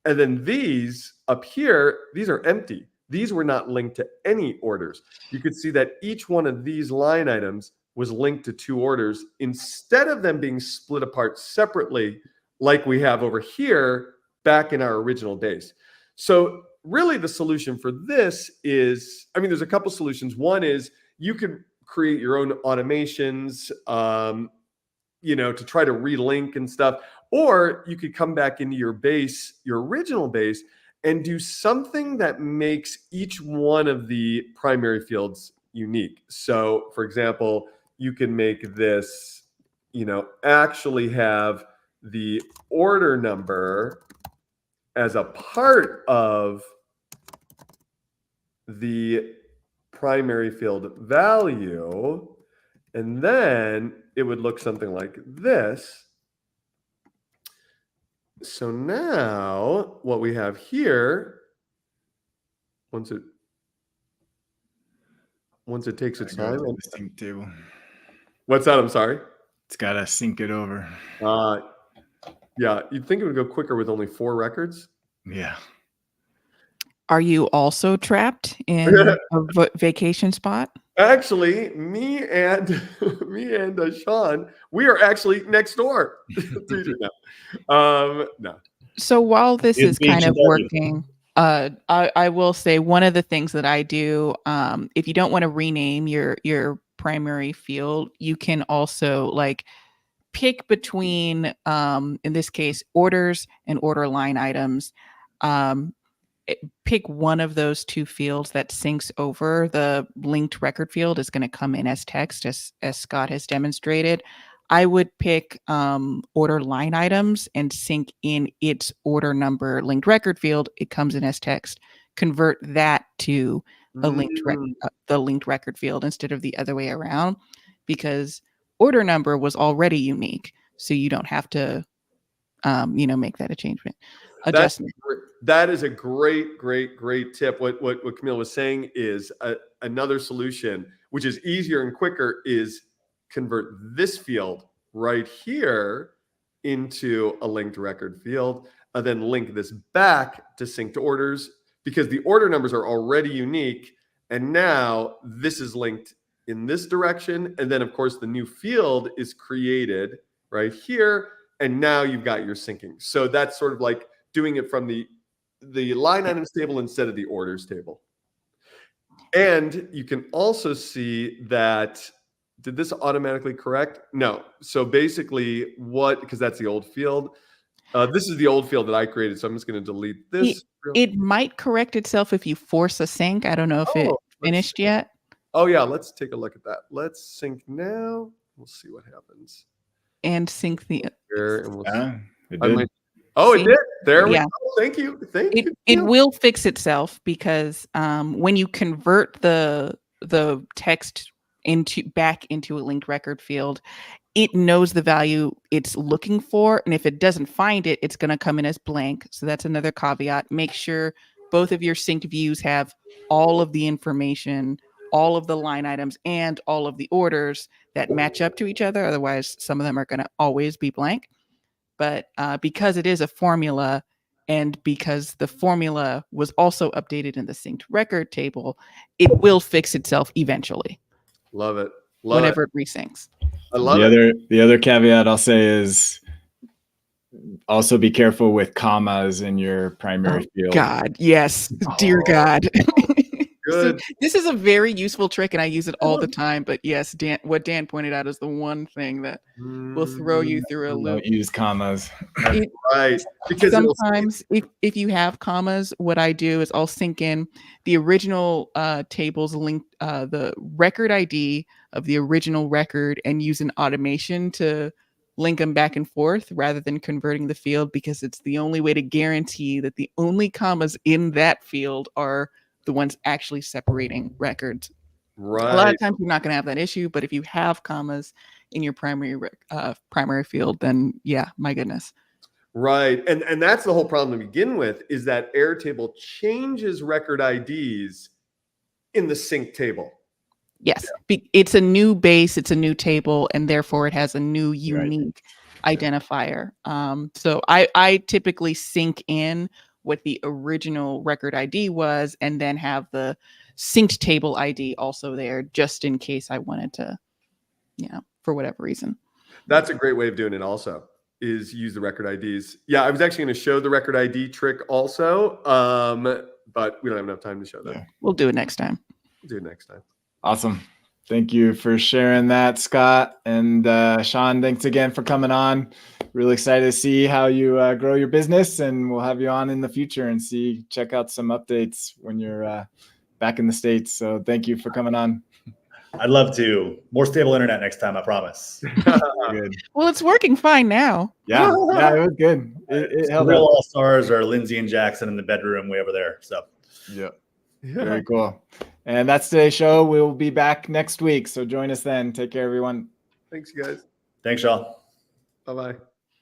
And then these up here, these are empty. These were not linked to any orders. You could see that each one of these line items was linked to two orders instead of them being split apart separately like we have over here back in our original base. So really the solution for this is, I mean, there's a couple solutions. One is you could create your own automations, to try to relink and stuff, or you could come back into your base, your original base, and do something that makes each one of the primary fields unique. So for example, you can make this, actually have the order number as a part of the primary field value. And then it would look something like this. So now what we have here, once it takes its time. Sync table. What's that? I'm sorry. It's got to sync it over. Yeah, you'd think it would go quicker with only 4 records. Yeah. Are you also trapped in a vacation spot? Actually, me and Sean, we are actually next door to each other. No. So while this is kind of working, I will say one of the things that I do, if you don't want to rename your primary field, you can also pick between, in this case, orders and order line items. Pick one of those two fields that syncs over. The linked record field is going to come in as text, as Scott has demonstrated. I would pick order line items and sync in its order number linked record field. It comes in as text. Convert that to a the linked record field instead of the other way around, because order number was already unique, so you don't have to make that adjustment. That is a great tip. What Camille was saying is another solution, which is easier and quicker, is convert this field right here into a linked record field, and then link this back to synced orders, because the order numbers are already unique. And now this is linked in this direction. And then of course the new field is created right here. And now you've got your syncing. So that's sort of like doing it from the line items table instead of the orders table. And you can also see that, did this automatically correct? No. So basically because that's the old field. This is the old field that I created. So I'm just going to delete this. It might correct itself if you force a sync. I don't know if it finished yet. Oh yeah, let's take a look at that. Let's sync now. We'll see what happens. And sync the here, and we'll it did. It did. There we go. Thank you. It will fix itself, because when you convert the text back into a linked record field, it knows the value it's looking for, and if it doesn't find it, it's going to come in as blank. So that's another caveat. Make sure both of your synced views have all of the information, all of the line items, and all of the orders that match up to each other. Otherwise, some of them are going to always be blank. But because it is a formula, and because the formula was also updated in the synced record table, it will fix itself eventually. Love it. Whenever it resyncs. I love it. The other caveat I'll say is also be careful with commas in your primary field. God, yes. Dear God. Good. So this is a very useful trick, and I use it all the time. But yes, Dan, what Dan pointed out is the one thing that will throw you through a loop. Don't use commas. Right. Because it'll- Sometimes if you have commas, what I do is I'll sync in the original tables link, the record ID of the original record, and use an automation to link them back and forth rather than converting the field, because it's the only way to guarantee that the only commas in that field are the ones actually separating records. A lot right. of times you're not going to have that issue, but if you have commas in your primary field, then yeah, my goodness. Right. And that's the whole problem to begin with, is that Airtable changes record IDs in the sync table. Yes, it's a new base, it's a new table, and therefore it has a new unique identifier. So I typically sync in what the original record ID was, and then have the synced table ID also there, just in case I wanted to, for whatever reason. That's a great way of doing it also, is use the record IDs. Yeah, I was actually going to show the record ID trick also, but we don't have enough time to show that. Yeah. We'll do it next time. We'll do it next time. Awesome. Thank you for sharing that, Scott. And Sean, thanks again for coming on. Really excited to see how you grow your business, and we'll have you on in the future and check out some updates when you're back in the States. So thank you for coming on. I'd love to. More stable internet next time, I promise. Good. Well, it's working fine now. Yeah, it was good. It The held real up. all-stars are Lindsay and Jackson in the bedroom way over there. So Yeah. Very cool. And that's today's show. We'll be back next week. So join us then. Take care, everyone. Thanks, you guys. thanks, y'all. Bye-bye.